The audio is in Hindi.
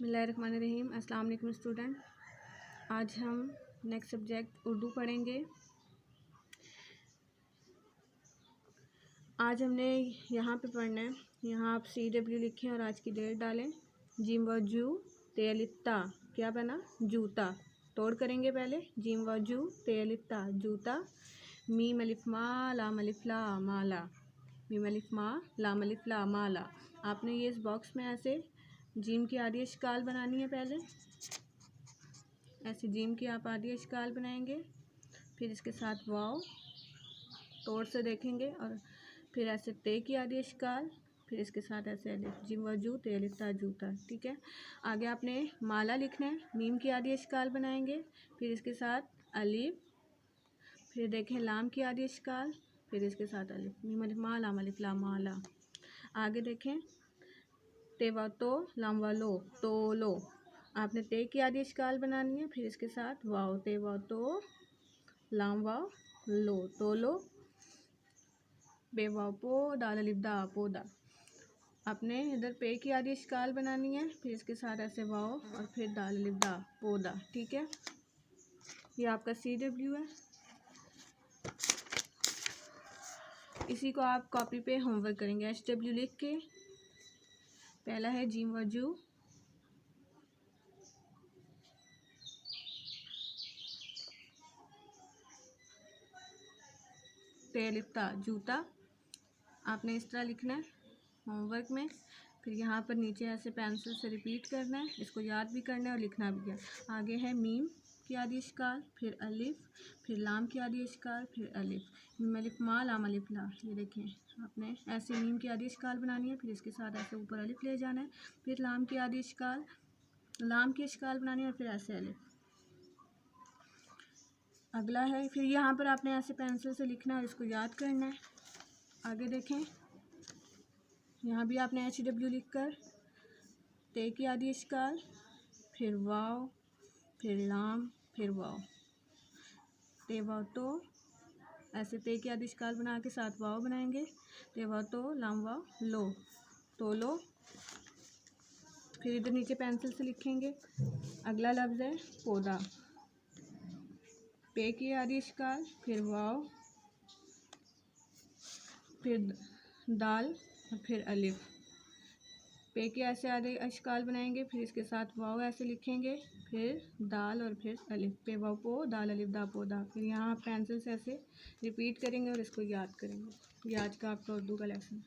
बिस्मिल्लाहिर्रहमानिर्रहीम। अस्सलाम वालेकुम स्टूडेंट। आज हम नेक्स्ट सब्जेक्ट उर्दू पढ़ेंगे। आज हमने यहाँ पे पढ़ना है, यहाँ आप CW लिखें और आज की डेट डालें। जिम व जू तेलिता क्या बना? जूता। तोड़ करेंगे पहले। जिम व जू तेलिता जूता। मीम अलिफ मा लाम अलिफ ला माला। मीम अलिफ मा लाम अलिफ ला माला। आपने ये इस बॉक्स में ऐसे जिम की आधी अशकाल बनानी है। पहले ऐसे जिम की आप आधी अशकाल बनाएंगे, फिर इसके साथ वाव तोड़ से देखेंगे और फिर ऐसे ते की आधी अशकाल, फिर इसके साथ ऐसे अलिफ। जिम वजू ते अलिफ्ता जूता। ठीक है। आगे आपने माला लिखना है। मीम की आधी अशकाल बनाएंगे, फिर इसके साथ अलिफ, फिर देखें लाम की आधी अशकाल, फिर इसके साथ अलिफ। मीम अलिफ मा लाम अलिफ ला माला। आगे देखें ते व तो लाम व लो तो लो। आपने ते की आधी अशकाल बनानी है, फिर इसके साथ वाव ते व तो लाम व लो तो लो। बे व पो दाल अलिफ दा पोदा। आपने इधर पे की आधी अशकाल बनानी है, फिर इसके साथ ऐसे वाव और फिर दाल अलिफ दा पोदा। ठीक है। ये आपका CW है। इसी को आप कॉपी पे होमवर्क करेंगे। HW लिख के पहला है जिम वजू, तेलिफ्ता जूता। आपने इस तरह लिखना है होमवर्क में। फिर यहाँ पर नीचे ऐसे पेंसिल से रिपीट करना है, इसको याद भी करना है और लिखना भी है। आगे है मीम की आधी अशकाल, फिर अलिफ, फिर लाम की आधी अशकाल, फिर अलिफ। मीम अलिफ मा लाम अलिफ ला। ये देखें आपने ऐसे मीम की आधी अशकाल बनानी है, फिर इसके साथ ऐसे ऊपर अलिफ ले जाना है, फिर लाम की आधी अशकाल, लाम की अशकाल बनानी है और फिर ऐसे अलिफ। अगला है फिर यहाँ पर आपने ऐसे पेंसिल से लिखना है, इसको याद करना है। आगे देखें यहाँ भी आपने HW लिख कर ते की आधी अशकाल, फिर वाव, फिर लाम, फिर वाव। ते वाव तो ऐसे ते की आधी अशकाल बना के साथ वाव बनाएंगे। ते वाव तो लाम वाव लो तो लो। फिर इधर नीचे पेंसिल से लिखेंगे। अगला लफ्ज़ है पौधा। पे की आधी अशकाल, फिर वाव, फिर दाल और फिर अलिफ। पे के ऐसे आधे अशकाल बनाएंगे, फिर इसके साथ वाव ऐसे लिखेंगे, फिर दाल और फिर अलिफ। पे वाव पो दाल अलिफ दा पोदा। फिर यहाँ पेंसिल से ऐसे रिपीट करेंगे और इसको याद करेंगे। ये आज का आपका उर्दू का लेसन है।